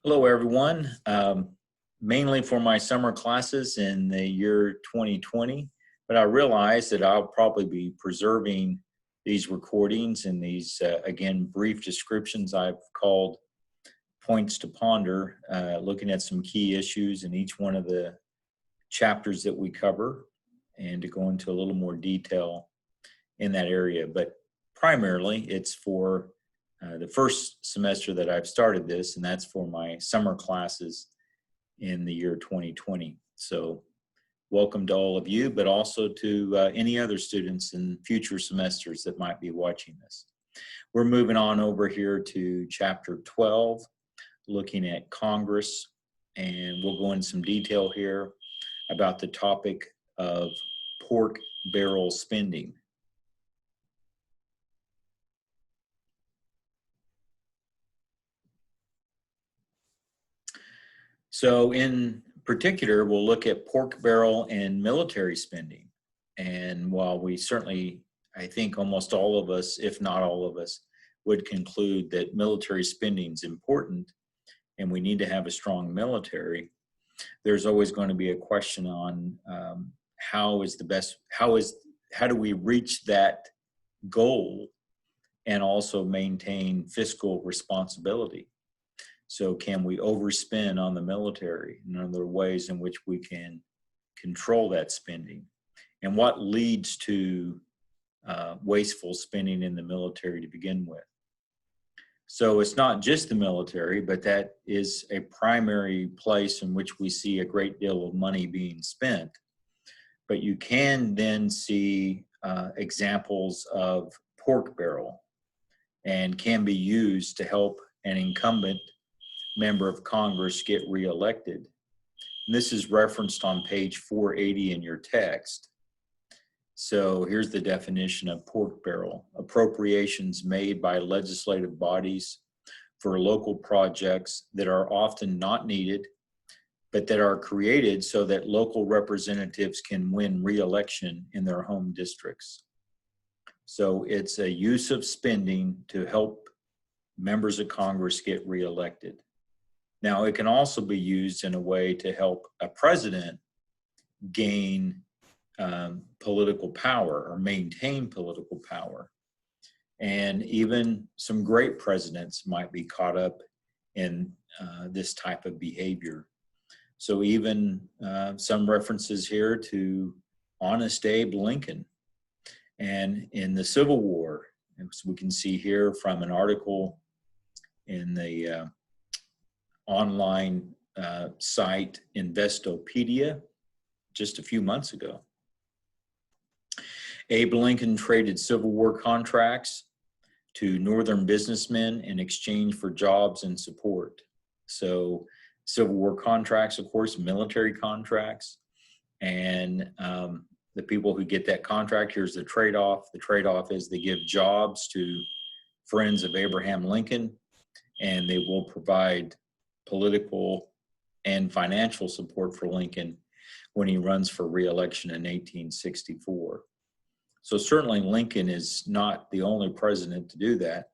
Hello, everyone. Mainly for my summer classes in the year 2020, but I realize that I'll probably be preserving these recordings and these, again, brief descriptions I've called points to ponder, looking at some key issues in each one of the chapters that we cover and to go into a little more detail in that area. But primarily, it's for the first semester that I've started this, and that's for my summer classes in the year 2020. So welcome to all of you, but also to any other students in future semesters that might be watching this. We're moving on over here to chapter 12, looking at Congress, and we'll go into some detail here about the topic of pork barrel spending. So in particular, we'll look at pork barrel and military spending. And while we certainly, I think almost all of us, if not all of us, would conclude that military spending is important and we need to have a strong military, there's always going to be a question on how do we reach that goal and also maintain fiscal responsibility? So can we overspend on the military? And are there ways in which we can control that spending? And what leads to wasteful spending in the military to begin with? So it's not just the military, but that is a primary place in which we see a great deal of money being spent. But you can then see examples of pork barrel and can be used to help an incumbent member of Congress get reelected. And this is referenced on page 480 in your text. So here's the definition of pork barrel: appropriations made by legislative bodies for local projects that are often not needed, but that are created so that local representatives can win re-election in their home districts. So it's a use of spending to help members of Congress get reelected. Now, it can also be used in a way to help a president gain political power or maintain political power. And even some great presidents might be caught up in this type of behavior. So even some references here to Honest Abe Lincoln. And in the Civil War, as we can see here from an article in the online site Investopedia just a few months ago. Abe Lincoln traded Civil War contracts to Northern businessmen in exchange for jobs and support. So Civil War contracts, of course, military contracts, and the people who get that contract, here's the trade-off. The trade-off is they give jobs to friends of Abraham Lincoln, and they will provide political and financial support for Lincoln when he runs for re-election in 1864. So certainly Lincoln is not the only president to do that,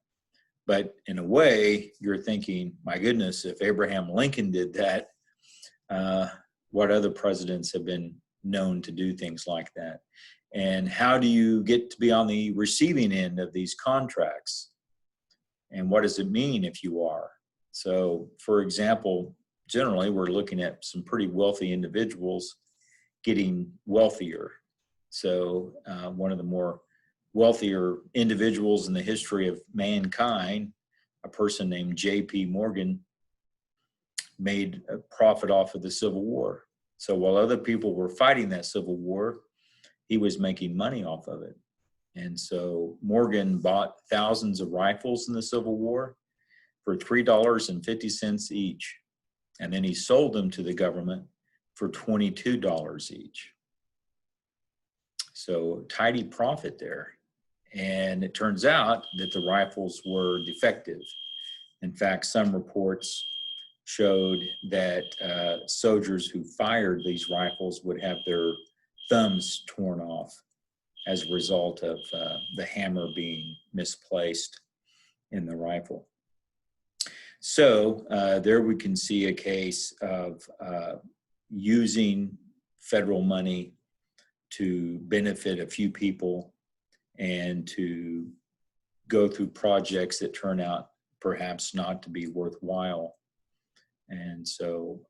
but in a way you're thinking, my goodness, if Abraham Lincoln did that, what other presidents have been known to do things like that? And how do you get to be on the receiving end of these contracts? And what does it mean if you are? So, for example, generally we're looking at some pretty wealthy individuals getting wealthier. So one of the more wealthier individuals in the history of mankind, a person named J.P. Morgan, made a profit off of the Civil War. So while other people were fighting that Civil War, he was making money off of it. And so Morgan bought thousands of rifles in the Civil War for $3.50 each. And then he sold them to the government for $22 each. So tidy profit there. And it turns out that the rifles were defective. In fact, some reports showed that soldiers who fired these rifles would have their thumbs torn off as a result of the hammer being misplaced in the rifle. So there we can see a case of using federal money to benefit a few people and to go through projects that turn out perhaps not to be worthwhile. And so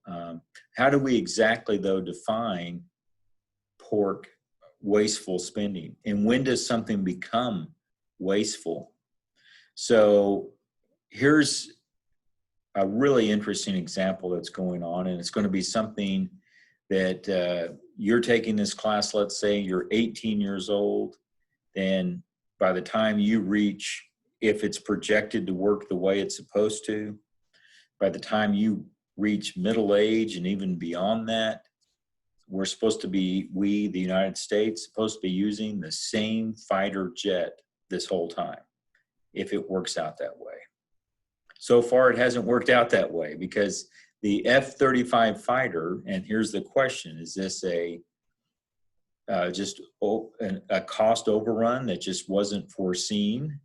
how do we exactly, though, define pork wasteful spending? And when does something become wasteful? So here's a really interesting example that's going on, and it's going to be something that you're taking this class. Let's say you're 18 years old, then by the time you reach, if it's projected to work the way it's supposed to, by the time you reach middle age and even beyond that, we're supposed to be, we, the United States, supposed to be using the same fighter jet this whole time, if it works out that way. So far, it hasn't worked out that way, because the F-35 fighter, and here's the question, is this just a cost overrun that just wasn't foreseen?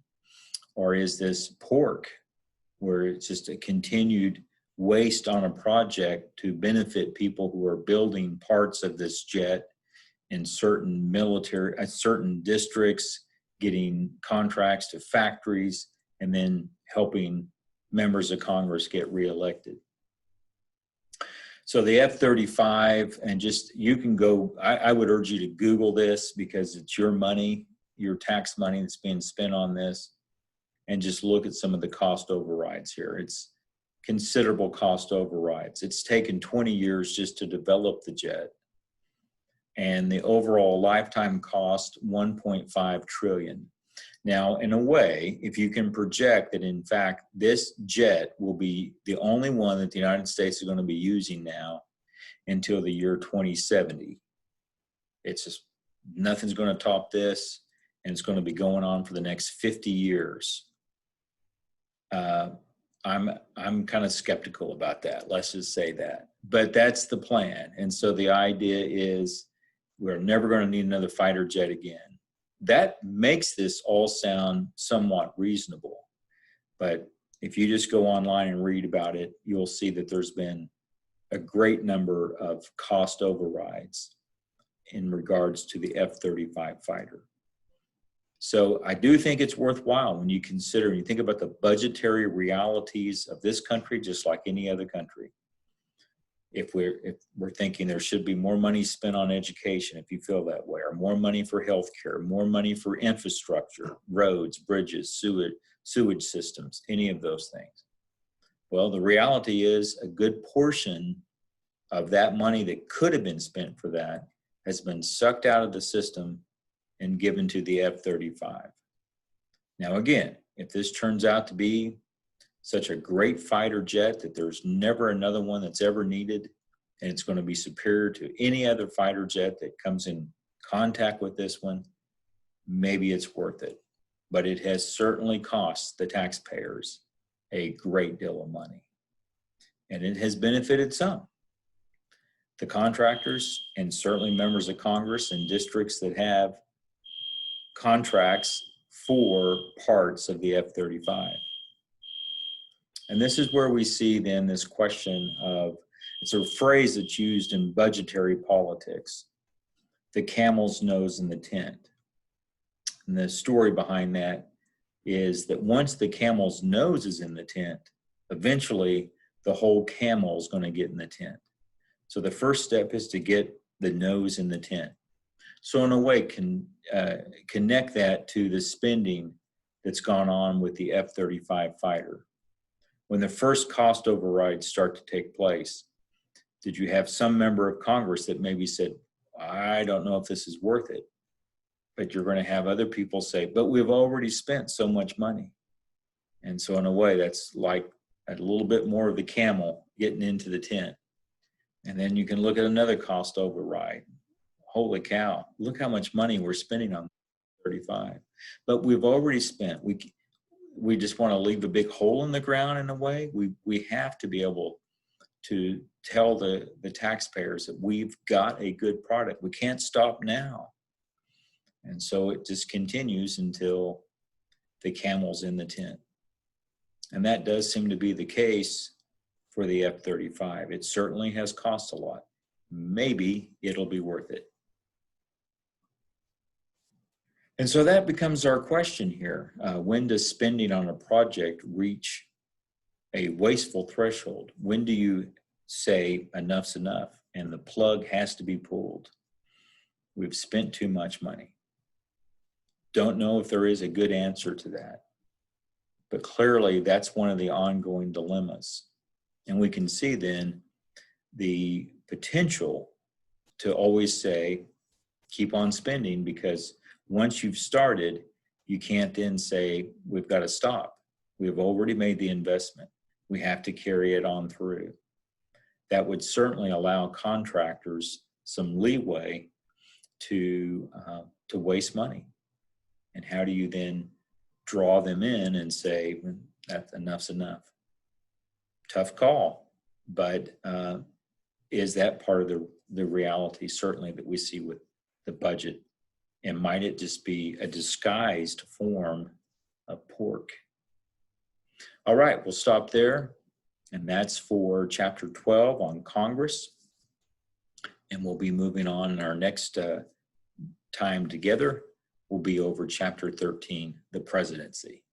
Or is this pork, where it's just a continued waste on a project to benefit people who are building parts of this jet in certain military, certain districts, getting contracts to factories, and then helping members of Congress get reelected? So the F-35, and just, you can go, I would urge you to Google this, because it's your money, your tax money that's being spent on this, and just look at some of the cost overrides here. It's considerable cost overrides. It's taken 20 years just to develop the jet, and the overall lifetime cost, 1.5 trillion. Now, in a way, if you can project that, in fact, this jet will be the only one that the United States is going to be using now until the year 2070, it's just, nothing's going to top this, and it's going to be going on for the next 50 years. I'm kind of skeptical about that. Let's just say that. But that's the plan. And so the idea is we're never going to need another fighter jet again. That makes this all sound somewhat reasonable. But if you just go online and read about it, you'll see that there's been a great number of cost overrides in regards to the F-35 fighter. So I do think it's worthwhile when you consider, you think about the budgetary realities of this country, just like any other country. If we're thinking there should be more money spent on education, if you feel that way, or more money for healthcare, more money for infrastructure, roads, bridges, sewage systems, any of those things. Well, the reality is a good portion of that money that could have been spent for that has been sucked out of the system and given to the F-35. Now again, if this turns out to be such a great fighter jet that there's never another one that's ever needed, and it's going to be superior to any other fighter jet that comes in contact with this one, maybe it's worth it. But it has certainly cost the taxpayers a great deal of money. And it has benefited some. The contractors, and certainly members of Congress and districts that have contracts for parts of the F-35. And this is where we see then this question of, it's a phrase that's used in budgetary politics, the camel's nose in the tent. And the story behind that is that once the camel's nose is in the tent, eventually the whole camel is going to get in the tent. So the first step is to get the nose in the tent. So in a way, connect that to the spending that's gone on with the F-35 fighter. When the first cost overrides start to take place, did you have some member of Congress that maybe said, I don't know if this is worth it? But you're going to have other people say, but we've already spent so much money. And so in a way, that's like a little bit more of the camel getting into the tent. And then you can look at another cost override. Holy cow, look how much money we're spending on 35. But we've already spent. We just want to leave a big hole in the ground in a way. We have to be able to tell the taxpayers that we've got a good product. We can't stop now. And so it just continues until the camel's in the tent. And that does seem to be the case for the F-35. It certainly has cost a lot. Maybe it'll be worth it. And so that becomes our question here. When does spending on a project reach a wasteful threshold? When do you say enough's enough and the plug has to be pulled? We've spent too much money. Don't know if there is a good answer to that. But clearly that's one of the ongoing dilemmas. And we can see then the potential to always say, keep on spending, because once you've started, you can't then say, we've got to stop. We've already made the investment. We have to carry it on through. That would certainly allow contractors some leeway to waste money. And how do you then draw them in and say, that enough's enough? Tough call, but is that part of the reality certainly that we see with the budget? And might it just be a disguised form of pork? All right, we'll stop there. And that's for Chapter 12 on Congress. And we'll be moving on in our next time together. We'll be over Chapter 13, the presidency.